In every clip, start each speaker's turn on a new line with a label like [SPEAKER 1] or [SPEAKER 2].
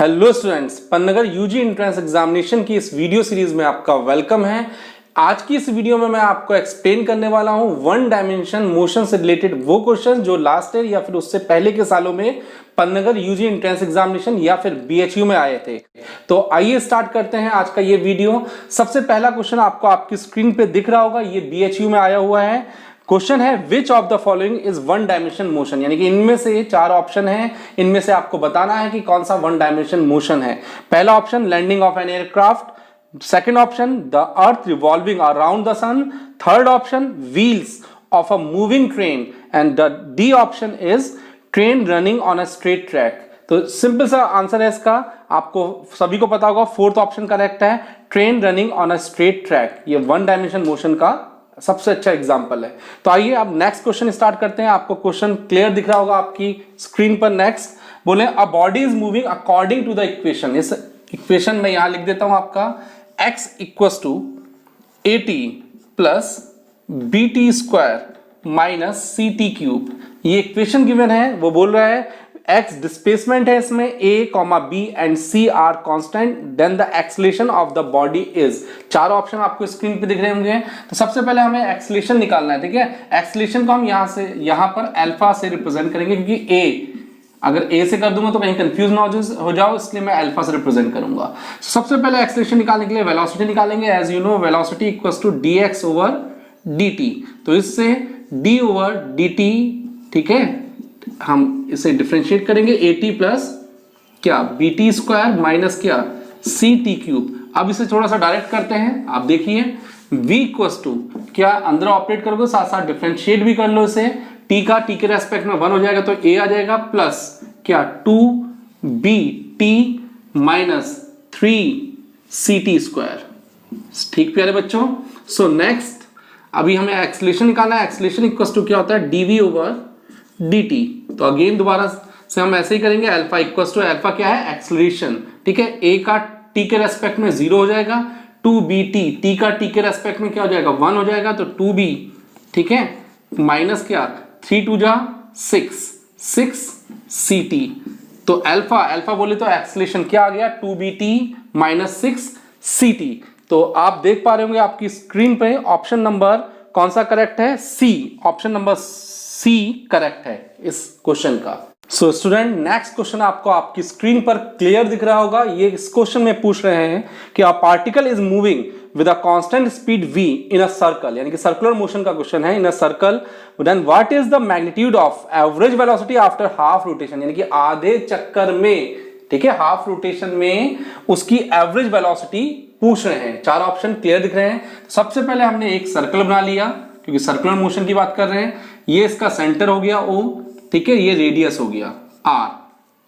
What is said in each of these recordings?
[SPEAKER 1] Hello students, Pantnagar UG entrance examination की इस video series में आपका वेलकम है। आज की इस वीडियो में मैं आपको एक्सप्लेन करने वाला हूं वन डायमेंशन मोशन से रिलेटेड वो क्वेश्चन जो लास्ट ईयर या फिर उससे पहले के सालों में पन्नगर यूजी एंट्रेंस एग्जामिनेशन या फिर बीएचयू में आए थे। तो आइए स्टार्ट करते हैं आज का ये वीडियो। सबसे पहला क्वेश्चन आपको आपकी स्क्रीन पे दिख रहा होगा, ये बीएचयू में आया हुआ है। क्वेश्चन है which of the following is one dimension motion, यानी कि इनमें से चार ऑप्शन है, इनमें से आपको बताना है कि कौन सा वन डायमेंशन मोशन है। पहला option landing of an aircraft, second option the earth revolving around the sun, third option wheels of a moving train and the D option is train running on a straight track. तो simple सा answer है इसका, आपको सभी को पता होगा, fourth option correct है, train running on a straight track. ये वन डायमेंशन मोशन का सबसे अच्छा एग्जांपल है। तो आइए अब नेक्स्ट क्वेश्चन स्टार्ट करते हैं। आपको क्वेश्चन क्लियर दिख रहा होगा आपकी स्क्रीन पर। नेक्स्ट बोले a body is moving according to the equation. इस इक्वेशन में यहां लिख देता हूं आपका x equals to at plus bt square minus ct cube. ये इक्वेशन गिवन है, वो बोल रहा है x डिस्प्लेसमेंट है इसमें, a, b and c are constant, then the acceleration of the body is. चार ऑप्शन आपको स्क्रीन पे दिख रहे होंगे। तो सबसे पहले हमें एक्सेलरेशन निकालना है, ठीक है। एक्सेलरेशन को हम यहां पर अल्फा से रिप्रेजेंट करेंगे, क्योंकि a अगर a से कर दूंगा तो कहीं कंफ्यूज ना हो जाओ, इसलिए मैं अल्फा से रिप्रेजेंट करूंगा। सबसे पहले एक्सेलरेशन निकालने के लिए वेलोसिटी निकालेंगे। As you know velocity equals to dx over dt। तो इससे d ओवर dt, ठीक है, हम इसे डिफरेंशिएट करेंगे at प्लस क्या bt स्क्वायर माइनस क्या ct क्यूब। अब इसे थोड़ा सा डायरेक्ट करते हैं। आप देखिए v इक्वल्स टू क्या, अंदर ऑपरेट करोगे साथ साथ डिफरेंशिएट भी कर लो इसे, t का t के रेस्पेक्ट में 1 हो जाएगा तो a आ जाएगा, प्लस क्या 2bt माइनस 3ct स्क्वायर। ठीक प्यारे बच्चों। सो नेक्स्ट अभी हमें एक्सेलरेशन निकालना है। एक्सेलरेशन इक्वल्स टू क्या होता है dv ओवर dt। तो अगेन दोबारा से हम ऐसे ही करेंगे। अल्फा इक्वल्स टू, अल्फा क्या है एक्सेलरेशन, ठीक है, a का t के रेस्पेक्ट में 0 हो जाएगा, 2bt t का t के रेस्पेक्ट में क्या हो जाएगा 1 हो जाएगा, तो 2b, ठीक है, माइनस क्या 3 2 जा 6 ct। तो अल्फा बोले तो एक्सेलरेशन क्या आ गया 2bt माइनस 6 ct। तो आप देख पा रहे होंगे आपकी स्क्रीन पे ऑप्शन नंबर कौन सा करेक्ट है, सी। ऑप्शन नंबर सी करेक्ट है इस क्वेश्चन का। सो स्टूडेंट नेक्स्ट क्वेश्चन आपको आपकी स्क्रीन पर क्लियर दिख रहा होगा। ये इस क्वेश्चन में पूछ रहे हैं कि a particle is moving with a constant speed v in a circle, यानी कि सर्कुलर मोशन का क्वेश्चन है, in a circle, then what is the magnitude of average velocity after half rotation, यानी कि आधे चक्कर में, ठीक है, हाफ रोटेशन में उसकी एवरेज वेलोसिटी पूछ रहे हैं। चार ऑप्शन क्लियर दिख रहे हैं। सबसे पहले हमने एक सर्कल बना लिया, क्योंकि सर्कुलर मोशन की बात कर रहे हैं। ये इसका सेंटर हो गया O, ठीक है, ये रेडियस हो गया R,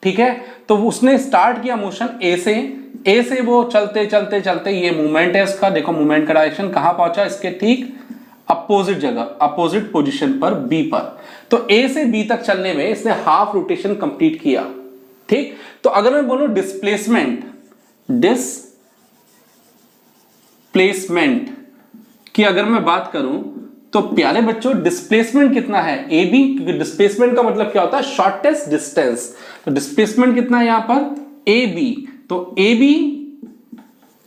[SPEAKER 1] ठीक है। तो उसने स्टार्ट किया मोशन A से वो चलते चलते चलते, ये मूवमेंट है इसका, देखो मूवमेंट का डायरेक्शन कहां पहुंचा, इसके ठीक अपोजिट जगह, अपोजिट पोजीशन पर B पर। तो A से B तक चलने में इसने हाफ रोटेशन कंप्लीट किया, ठीक। तो अगर मैं बोलूं डिस्प्लेसमेंट की अगर मैं बात करूं तो प्यारे बच्चों डिस्प्लेसमेंट कितना है ab, क्योंकि डिस्प्लेसमेंट का मतलब क्या होता है शॉर्टेस्ट डिस्टेंस। तो डिस्प्लेसमेंट कितना है यहां पर ab, तो ab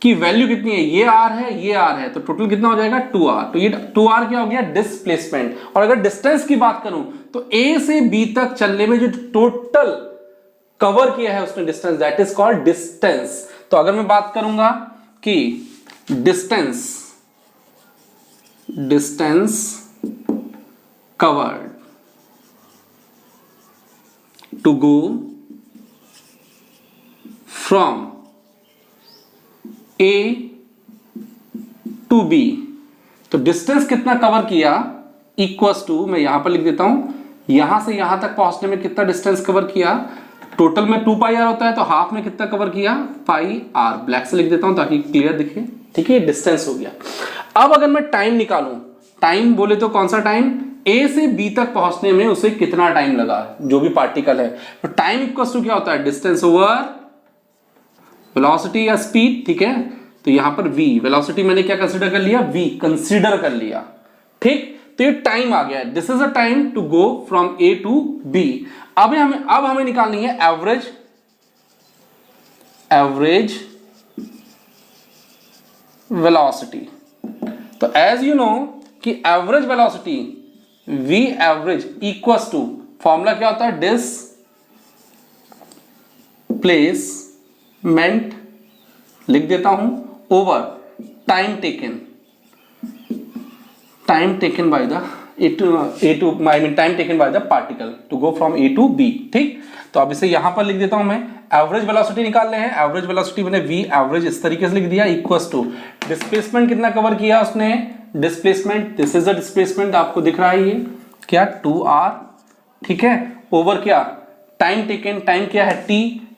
[SPEAKER 1] की वैल्यू कितनी है, ये r है, तो टोटल कितना हो जाएगा 2r। तो ये 2r क्या हो गया डिस्प्लेसमेंट। और अगर डिस्टेंस की बात करूं तो a से b तक चलने में जो टोटल कवर किया है उसने distance, that is called distance. तो अगर मैं बात करूंगा कि distance covered to go from A to B, तो डिस्टेंस कितना कवर किया इक्वल्स टू, मैं यहां पर लिख देता हूं, यहां से यहां तक पहुंचने में कितना डिस्टेंस कवर किया, टोटल में 2 पाई आर होता है, तो हाफ में कितना कवर किया पाई आर। ब्लैक से लिख देता हूं ताकि क्लियर दिखे, ठीक है, डिस्टेंस हो गया। अब अगर मैं टाइम निकालूं, टाइम बोले तो कौन सा टाइम, A से B तक पहुंचने में उसे कितना टाइम लगा जो भी पार्टिकल है। तो टाइम इक्वल्स टू क्या होता है डिस्टेंस ओवर वेलोसिटी या स्पीड, ठीक है। तो यहां पर v, वेलोसिटी मैंने क्या कंसीडर कर लिया, v कंसीडर कर लिया, ठीक। तो ये टाइम आ गया, this is a time to go from A to B। अब हमें निकालनी है एवरेज वेलोसिटी। तो एज यू नो कि average velocity v average equals to, formula क्या होता है, डिस्प्लेसमेंट लिख देता हूं over time taken by the time taken by the particle to go from A to B. ठीक, तो अब इसे यहां पर लिख देता हूं मैं। एवरेज वेलोसिटी निकाल रहे हैं, एवरेज वेलोसिटी मैंने v एवरेज इस तरीके से लिख दिया इक्वल्स टू डिस्प्लेसमेंट कितना कवर किया उसने, displacement, this is the displacement, आपको दिख रहा है ये क्या 2r, ठीक है, ओवर क्या टाइम टेकन, टाइम क्या है t,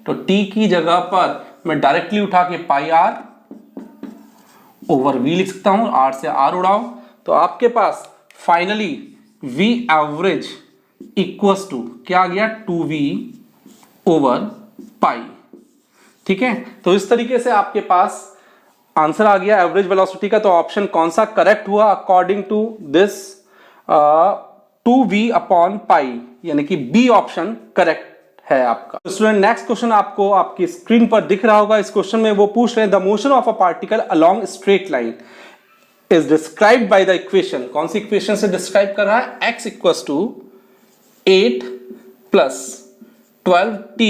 [SPEAKER 1] तो t की जगह पर मैं डायरेक्टली उठा के पाई r ओवर v लिख सकता हूं, r से r उड़ाओ, तो आपके पास finally v average equals to क्या आ गया 2v ओवर पाई। ठीक है, तो इस तरीके से आपके पास आंसर आ गया एवरेज वेलोसिटी का। तो ऑप्शन कौन सा करेक्ट हुआ according to this, 2v upon pi, यानी कि बी ऑप्शन करेक्ट है आपका। स्टूडेंट नेक्स्ट क्वेश्चन आपको आपकी स्क्रीन पर दिख रहा होगा। इस क्वेश्चन में वो पूछ रहे हैं the motion of a particle along straight line is described by the equation. कौन सी इक्वेशन से डिस्क्राइब कर रहा है, x equals to 8 plus 12t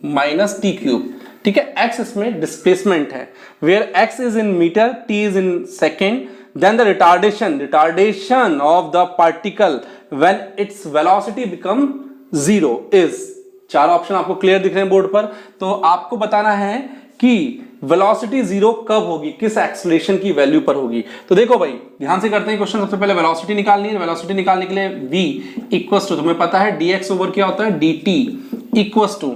[SPEAKER 1] minus T cube. ठीक है, x इसमें डिस्प्लेसमेंट है, where x is in meter, t is in second, then the retardation of the particle when its velocity become 0 is. चार option आपको clear दिख रहे हैं board पर। तो आपको बताना है कि वेलोसिटी 0 कब होगी, किस एक्सेलरेशन की वैल्यू पर होगी। तो देखो भाई ध्यान से करते हैं क्वेश्चन। सबसे पहले वेलोसिटी निकालनी है। वेलोसिटी निकालने के लिए v इक्वल्स टू, तुम्हें पता है dx ओवर क्या होता है dt equals to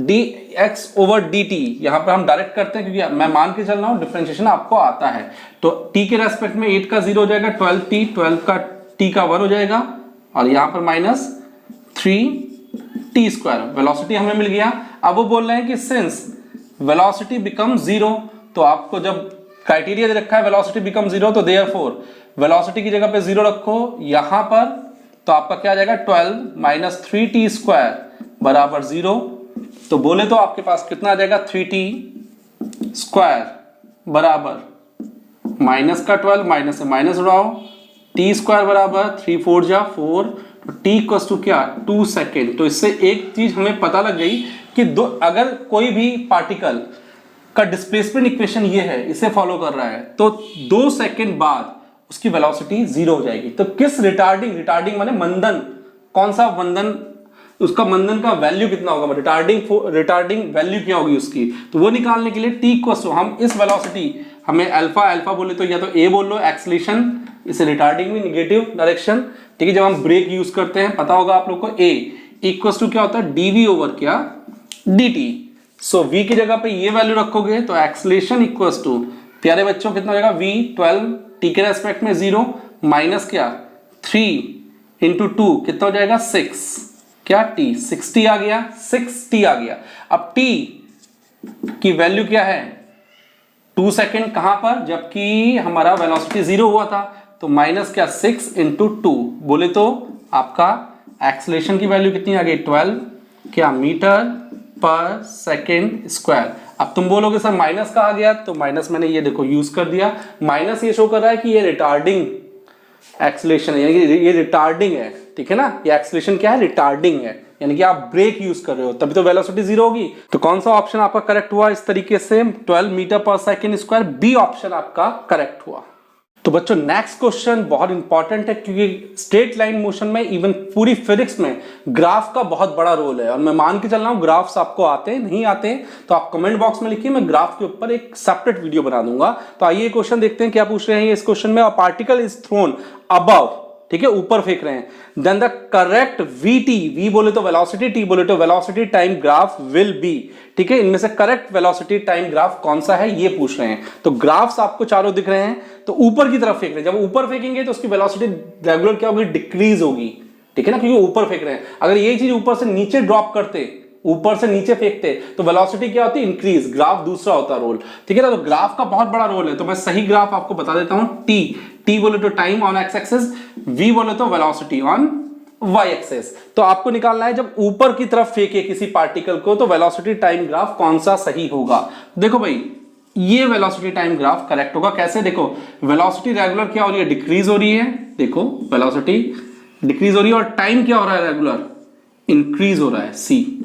[SPEAKER 1] dx over dt। यहां पर हम डायरेक्ट करते हैं क्योंकि मैं मान के चल रहा हूं डिफरेंशिएशन आपको आता है। तो t के रेस्पेक्ट में 8 का 0 हो जाएगा, 12t, 12 का t का 1 हो जाएगा, और यहां पर माइनस 3t स्क्वायर। वेलोसिटी हमें मिल गया। अब वो बोल रहे हैं कि सिंस वेलोसिटी बिकम 0, तो आपको जब क्राइटेरिया दे रखा है वेलोसिटी बिकम 0, तो देयरफॉर वेलोसिटी की जगह पे 0 रखो यहां पर, तो आपका क्या आ जाएगा 12 माइनस 3t स्क्वायर बराबर 0। तो बोले तो आपके पास कितना आ जाएगा 3t स्क्वायर बराबर माइनस का 12, माइनस से माइनस उड़ाओ, t स्क्वायर बराबर 3 4 जा 4, तो t इक्वल्स टू क्या 2 सेकेंड। तो इससे एक चीज हमें पता लग गई कि अगर कोई भी पार्टिकल का डिस्प्लेसमेंट इक्वेशन ये है, इसे फॉलो कर रहा है, तो 2 सेकेंड बाद उसकी वेलोसिटी 0 हो जाएगी। तो किस रिटार्डिंग माने मंदन, कौन सा मंदन, उसका मंदन का वैल्यू कितना होगा, रिटार्डिंग वैल्यू क्या होगी उसकी, तो वो निकालने के लिए t इक्वल्स टू, हम इस वेलोसिटी, हमें अल्फा बोले तो या तो a बोल लो एक्सेलरेशन, इसे रिटार्डिंग में निगेटिव डायरेक्शन। ठीक है, जब हम ब्रेक यूज करते हैं पता होगा आप लोग को, a इक्वल्स टू क्या होता है dv ओवर क्या dt। सो v की जगह पे ये वैल्यू रखोगे तो एक्सेलरेशन इक्वल्स टू, प्यारे बच्चों कितना हो जाएगा v 12 t के रेस्पेक्ट में 0 माइनस क्या 3 इंटू 2 कितना हो जाएगा 6, क्या t 60 आ गया, 6t आ गया। अब t की वैल्यू क्या है 2 सेकेंड, कहां पर, जबकि हमारा वेलोसिटी 0 हुआ था, तो माइनस क्या 6 इंटू 2, बोले तो आपका एक्सेलरेशन की वैल्यू कितनी आ गई 12 क्या मीटर पर सेकेंड स्क्वायर। अब तुम बोलोगे सर माइनस कहा गया, तो माइनस मैंने ये देखो यूज कर दिया, माइनस ये शो कर रहा है कि ये रिटार्डिंग एक्सेलरेशन है, यानी कि ये रिटार्डिंग है। ठीक है ना, ये एक्सेलरेशन क्या है रिटार्डिंग है, यानी कि आप ब्रेक यूज कर रहे हो, तभी तो वेलोसिटी 0 होगी। तो कौन सा ऑप्शन आपका करेक्ट हुआ इस तरीके से 12 मीटर पर सेकेंड स्क्वायर, बी ऑप्शन आपका करेक्ट हुआ। तो बच्चों नेक्स्ट क्वेश्चन बहुत इंपॉर्टेंट है, क्योंकि स्ट्रेट लाइन मोशन में इवन पूरी फिजिक्स में ग्राफ का बहुत बड़ा रोल है। और मैं मान के चल रहा हूं ग्राफ्स आपको आते हैं नहीं आते हैं तो आप कमेंट बॉक्स में लिखिए, मैं ग्राफ के ऊपर एक सेपरेट वीडियो बना दूंगा। तो आइए क्वेश्चन देखते हैं क्या पूछ रहे हैं इस क्वेश्चन में। पार्टिकल इज थ्रोन अबव, ठीक है, ऊपर फेंक रहे हैं, then the correct VT, V बोले तो वेलोसिटी, टी बोले तो velocity time graph will be. ठीक है, इनमें से करेक्ट वेलोसिटी टाइम ग्राफ कौन सा है ये पूछ रहे हैं। तो ग्राफ्स आपको चारों दिख रहे हैं, तो ऊपर की तरफ फेंक रहे हैं। जब ऊपर फेंकेंगे तो उसकी वेलोसिटी रेगुलर क्या होगी डिक्रीज होगी। ठीक है ना, क्योंकि ऊपर फेंक रहे हैं। अगर ये चीज ऊपर से नीचे ड्रॉप करते, ऊपर से नीचे फेंकते, तो वेलोसिटी क्या होती है इंक्रीज, ग्राफ दूसरा होता रोल। ठीक है ना, तो ग्राफ का बहुत बड़ा रोल है। तो मैं सही ग्राफ आपको बता देता हूं, टी बोले तो time on X axis, V बोले तो वेलोसिटी ऑन y एक्सेस। तो आपको निकालना है जब ऊपर की तरफ फेंके किसी पार्टिकल को तो वेलोसिटी टाइम ग्राफ कौन सा सही होगा। देखो भाई ये वेलोसिटी टाइम ग्राफ करेक्ट होगा। कैसे? देखो वेलोसिटी रेगुलर क्या हो रही है, डिक्रीज हो रही है। देखो वेलोसिटी डिक्रीज हो रही है और टाइम क्या हो रहा है, रेगुलर इंक्रीज हो रहा है, सी।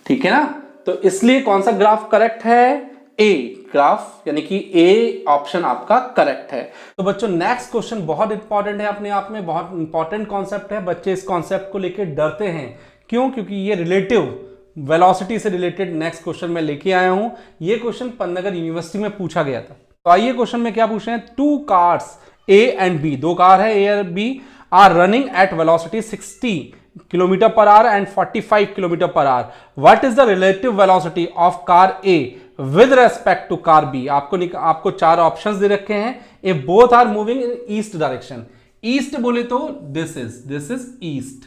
[SPEAKER 1] ठीक है ना? तो इसलिए कौन सा ग्राफ करेक्ट है, ए ग्राफ, यानी कि ए ऑप्शन आपका करेक्ट है। तो बच्चों नेक्स्ट क्वेश्चन बहुत इंपॉर्टेंट है, अपने आप में बहुत इंपॉर्टेंट कॉन्सेप्ट है। बच्चे इस कॉन्सेप्ट को लेकर डरते हैं, क्यों? क्योंकि ये रिलेटिव वेलोसिटी से रिलेटेड नेक्स्ट क्वेश्चन मैं लेके आया हूं। ये क्वेश्चन पन्नागर यूनिवर्सिटी में पूछा गया था। तो आइए क्वेश्चन में क्या पूछे हैं, two cars A and B, दो कार है ए और B, are running at velocity 60 kilometre per hour and 45 kilometre per hour. What is the relative velocity of car A with respect to car B. आपको चार options दे रखे हैं। A both are moving in east direction. East बोले तो this is east,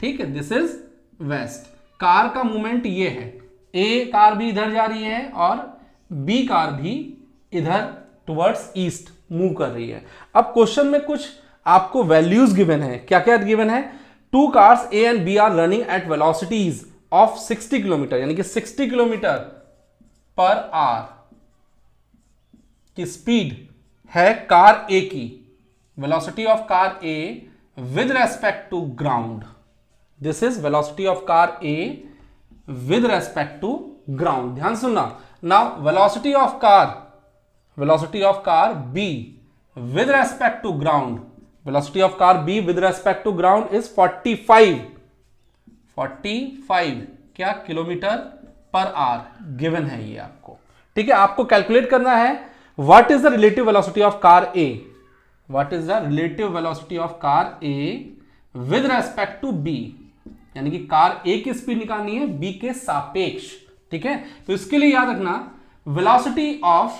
[SPEAKER 1] ठीक है, this is west. Car का मूवमेंट ये है, ए कार भी इधर जा रही है और बी कार भी इधर टुवर्ड्स ईस्ट मूव कर रही है। अब क्वेश्चन में कुछ आपको वैल्यूज गिवन है। क्या क्या गिवन है? Two cars A and B are running at velocities of 60 kilometer, यानी कि 60 किलोमीटर पर आवर की स्पीड है कार ए की। Velocity of car A with respect to ground, this is velocity of car A with respect to ground. ध्यान सुनना। Now velocity of car B with respect to ground, velocity of car B with respect to ground is 45 क्या kilometre per our given है ये आपको। ठीक है, आपको calculate करना है what is the relative velocity of car A, what is the relative velocity of car A with respect to B, यानी कि कार ए की स्पीड निकालनी है बी के सापेक्ष। ठीक है, तो इसके लिए याद रखना velocity of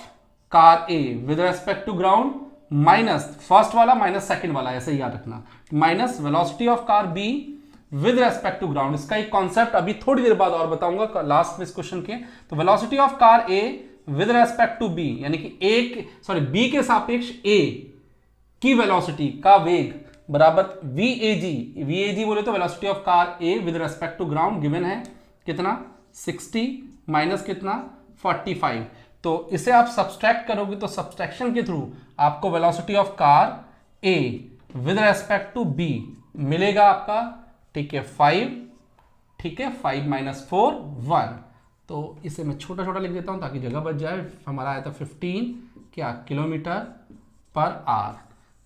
[SPEAKER 1] car A with respect to ground minus first वाला माइनस सेकंड वाला, ऐसे ही याद रखना, minus velocity of car B with respect to ground. इसका एक कॉन्सेप्ट अभी थोड़ी देर बाद और बताऊंगा लास्ट में इस क्वेश्चन के। तो velocity of car A with respect to B, यानी कि बी के सापेक्ष ए की वेलोसिटी का वेग बराबर वीएजी बोले तो velocity of car A with respect to ground given है कितना 60 माइनस कितना 45। तो इसे आप सब्सट्रैक्ट करोगे तो सब्सट्रैक्शन के थ्रू आपको velocity of car A with respect to B मिलेगा आपका, ठीक है 5, ठीक है 5 माइनस 4 1। तो इसे मैं छोटा छोटा लिख देता हूं ताकि जगह बच जाए। हमारा आया था 15 क्या किलोमीटर पर आवर।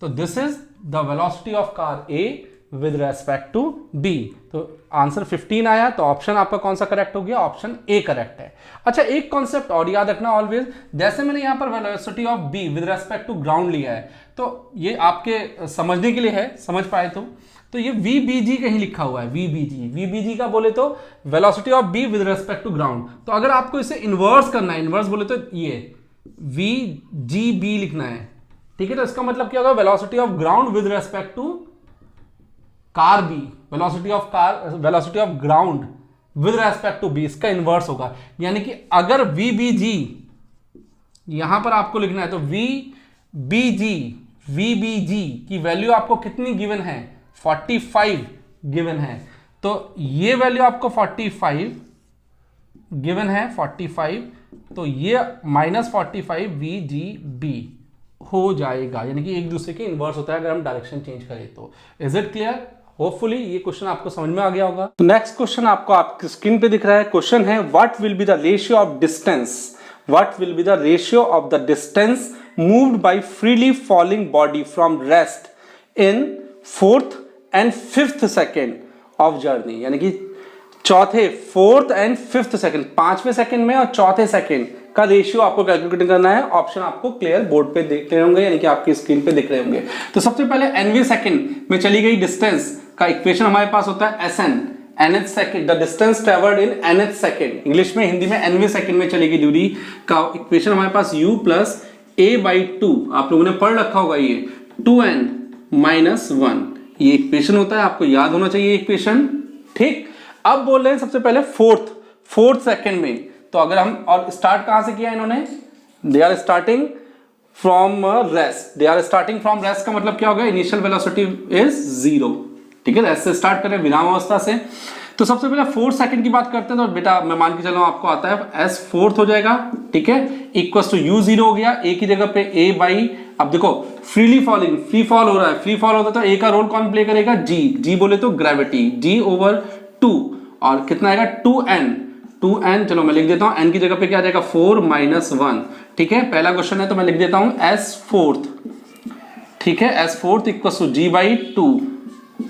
[SPEAKER 1] तो this is the velocity of car A with respect to B. तो आंसर 15 आया, तो ऑप्शन आपका कौन सा करेक्ट हो गया, ऑप्शन ए करेक्ट है। अच्छा, एक कॉन्सेप्ट और याद रखना ऑलवेज, जैसे मैंने यहां पर velocity of B with respect to ground लिया है, तो ये आपके समझने के लिए है, समझ पाए तो ये VBG कहीं लिखा हुआ है, VBG का बोले तो velocity of B with respect to ground. तो अगर आपको इसे इन्वर्स करना है, इन्वर्स बोले तो ये VGB लिखना है, ठीक है। तो इसका मतलब क्या होगा, velocity of ground with respect to car B, velocity of ground with respect to B, इसका इन्वर्स होगा। यानी कि अगर VBG यहां पर आपको लिखना है तो VBG की वैल्यू आपको कितनी गिवन है 45 गिवन है। तो ये वैल्यू आपको 45 गिवन है 45, तो ये माइनस 45 VGB हो जाएगा, यानी कि एक दूसरे के इन्वर्स होता है अगर हम डायरेक्शन चेंज करें तो। Is it clear? होपफुली ये क्वेश्चन आपको समझ में आ गया होगा। तो नेक्स्ट क्वेश्चन आपको आपकी स्क्रीन पे दिख रहा है। क्वेश्चन है what will be the ratio of distance, what will be the ratio of the distance moved by freely falling body from rest in 4th and 5th second of journey, यानी कि चौथे 4th and 5th second, 5वें second में और चौथे second का ratio आपको calculate करना है। ऑप्शन आपको क्लियर बोर्ड पे देख रहे होंगे, यानी कि आपकी स्क्रीन पे दिख रहे होंगे। तो सबसे पहले nवें सेकेंड में चली गई डिस्टेंस का इक्वेशन हमारे पास होता है SN, nth second, the distance travelled in nth second, English में हिंदी में nवें सेकेंड में चलेगी दूरी का इक्वेशन हमारे पास u प्लस a/2, आप लोगों ने पढ़ रखा होगा ये 2n माइनस 1, ये इक्वेशन होता है, आपको याद होना चाहिए इक्वेशन, ठीक। अब बोल रहे हैं सबसे पहले फोर्थ सेकेंड में, तो अगर हम और स्टार्ट कहां से किया इन्होंने, they are starting from rest, का मतलब क्या होगा, इनिशियल वेलोसिटी इज 0, ठीक है, एस से स्टार्ट करें विराम अवस्था से। तो सबसे पहले 4 सेकंड की बात करते हैं, तो बेटा मैं मान के चल रहा हूं आपको आता है एस फोर्थ हो जाएगा, ठीक है, इक्वल टू यू 0 हो गया, ए की जगह पे ए बाई, अब देखो फ्रीली फॉलिंग, फ्री फॉल हो रहा है, फ्री फॉल होता है तो ए का रोल कौन प्ले करेगा, जी, जी बोले तो ग्रेविटी, जी ओवर 2, और कितना आएगा 2n, चलो मैं लिख देता हूं, n की जगह पे क्या आ जाएगा 4 - 1, ठीक है, पहला क्वेश्चन है तो मैं लिख देता हूं s फोर्थ, ठीक है, s fourth equal to g by 2,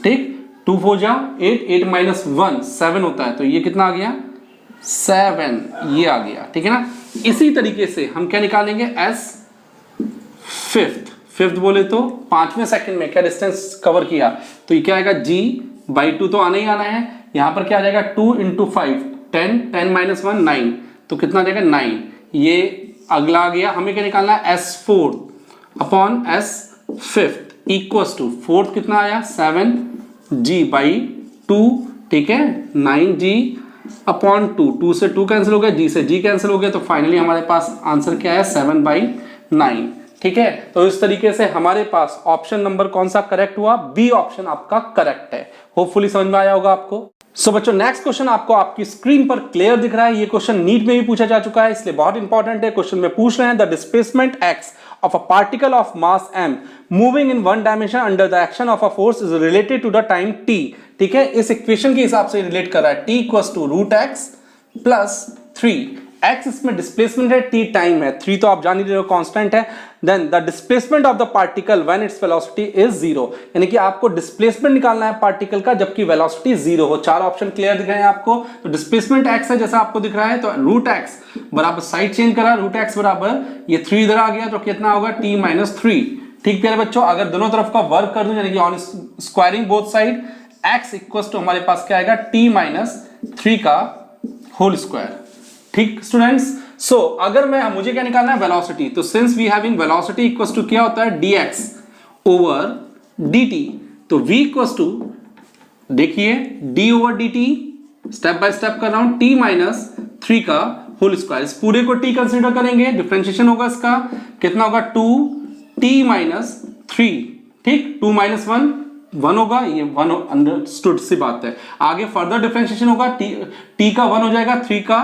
[SPEAKER 1] ठीक, 2 4 जा 8, 8 - 1 7 होता है, तो ये कितना आ गया 7, ये आ गया, ठीक है ना। इसी तरीके से हम क्या निकालेंगे s फिफ्थ बोले तो 5वें सेकंड में क्या डिस्टेंस कवर किया, तो ये क्या आएगा g बाई 2, तो आना ही आना है, यहां पर क्या आ जाएगा 2 × 5 10, 10 - 1 9, तो कितना आ जाएगा 9, ये अगला आ गया, हमें क्या निकालना है s fourth upon s fifth equals to fourth कितना आया 7g बाई 2, ठीक है, 9g अपॉन 2, 2 से 2 कैंसिल हो गया, g से g कैंसिल हो गया, तो फाइनली हमारे पास आंसर क्या है 7/9, ठीक है। तो इस तरीके से हमारे पास ऑप्शन नंबर कौन सा करेक्ट हुआ, बी ऑप्शन आपका करेक्ट है। होपफुली समझ में आया होगा आपको। सो बच्चों नेक्स्ट क्वेश्चन आपको आपकी स्क्रीन पर क्लियर दिख रहा है, ये क्वेश्चन नीट में भी पूछा जा चुका है, इसलिए बहुत इंपॉर्टेंट है। क्वेश्चन में पूछ रहे हैं the displacement x of a particle of mass m moving in one dimension under the action of a force is related to the time t, ठीक है, इस इक्वेशन के हिसाब से रिलेट कर रहा है, t equals to √x plus 3, x इसमें डिस्प्लेसमेंट है, t टाइम है, 3 तो आप जान ही रहे हो कांस्टेंट है, then the displacement of the particle when its velocity is 0, यानी कि आपको डिस्प्लेसमेंट निकालना है पार्टिकल का जबकि वेलोसिटी 0 हो। चार ऑप्शन क्लियर दिख रहे हैं आपको, तो डिस्प्लेसमेंट x है जैसा आपको दिख रहा है, तो √x बराबर साइड चेंज करा, √x बराबर ये 3 इधर आ गया, तो कितना होगा t - 3, ठीक प्यारे बच्चों। अगर दोनों तरफ का वर्क कर दूं यानी कि on squaring both side, x equals to हमारे पास क्या आएगा t - 3 का होल स्क्वायर, ठीक स्टूडेंट्स। सो अगर मुझे क्या निकालना है वेलोसिटी, तो since we having velocity equals to क्या होता है dx ओवर dt, तो v इक्वल्स टू देखिए d over dt, step by step कर रहा हूं, t - 3 का होल स्क्वायर, इस पूरे को t कंसीडर करेंगे, डिफरेंशिएशन होगा इसका, कितना होगा 2t - 3, ठीक, 2 - 1 होगा, ये 1 अंडरस्टूड सी बात है। आगे फर्दर डिफरेंशिएशन होगा, t का 1 हो जाएगा, 3 का,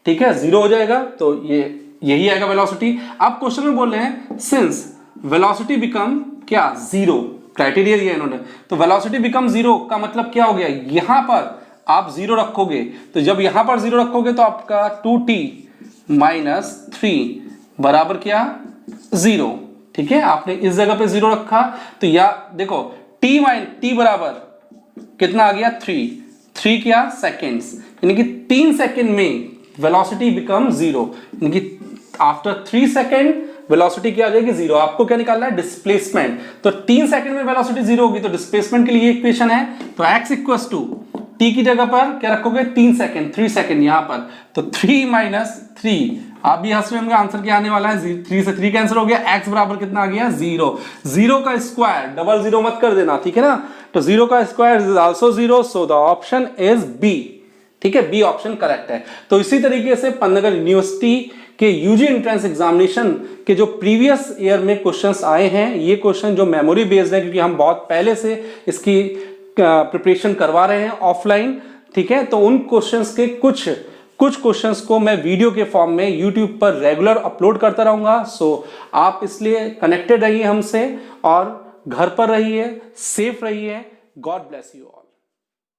[SPEAKER 1] ठीक है, 0 हो जाएगा, तो यही आएगा वेलोसिटी। अब क्वेश्चन में बोल रहे हैं सिंस वेलोसिटी बिकम क्या 0, क्राइटेरिया दिया इन्होंने, तो वेलोसिटी बिकम 0 का मतलब क्या हो गया, यहां पर आप 0 रखोगे, तो जब यहां पर 0 रखोगे तो आपका 2t - 3 बराबर क्या 0, ठीक है, आपने इस जगह पे 0 रखा, तो या देखो t बराबर कितना आ गया 3 क्या सेकेंड्स, यानी कि 3 सेकेंड में वेलोसिटी बिकम 0, यानी कि आफ्टर 3 सेकेंड वेलोसिटी क्या आ जाएगी 0। आपको क्या निकालना है डिस्प्लेसमेंट, तो 3 सेकेंड में वेलोसिटी 0 होगी, तो डिस्प्लेसमेंट के लिए इक्वेशन है, तो x इक्वल्स टू t की जगह पर क्या रखोगे 3 सेकेंड यहां पर, तो 3 - 3, आप भी हंस रहे होंगे, आंसर क्या आने वाला है 3 से 3 कैंसिल हो गया, x बराबर कितना आ गया 0, 0 का स्क्वायर, डबल 0 मत कर देना, ठीक है ना, तो 0 का square is also 0, so the option is B, ठीक है, बी ऑप्शन करेक्ट है। तो इसी तरीके से पन्नागर यूनिवर्सिटी के यूजी एंट्रेंस एग्जामिनेशन के जो प्रीवियस ईयर में क्वेश्चंस आए हैं, ये क्वेश्चन जो मेमोरी बेस्ड है, क्योंकि हम बहुत पहले से इसकी प्रिपरेशन करवा रहे हैं ऑफलाइन, ठीक है, तो उन क्वेश्चंस के कुछ क्वेश्चंस को मैं वीडियो के फॉर्म में यूट्यूब पर रेगुलर अपलोड करता रहूंगा। सो आप इसलिए कनेक्टेड रहिए हमसे और घर पर रहिए, सेफ रहिए। God bless you all.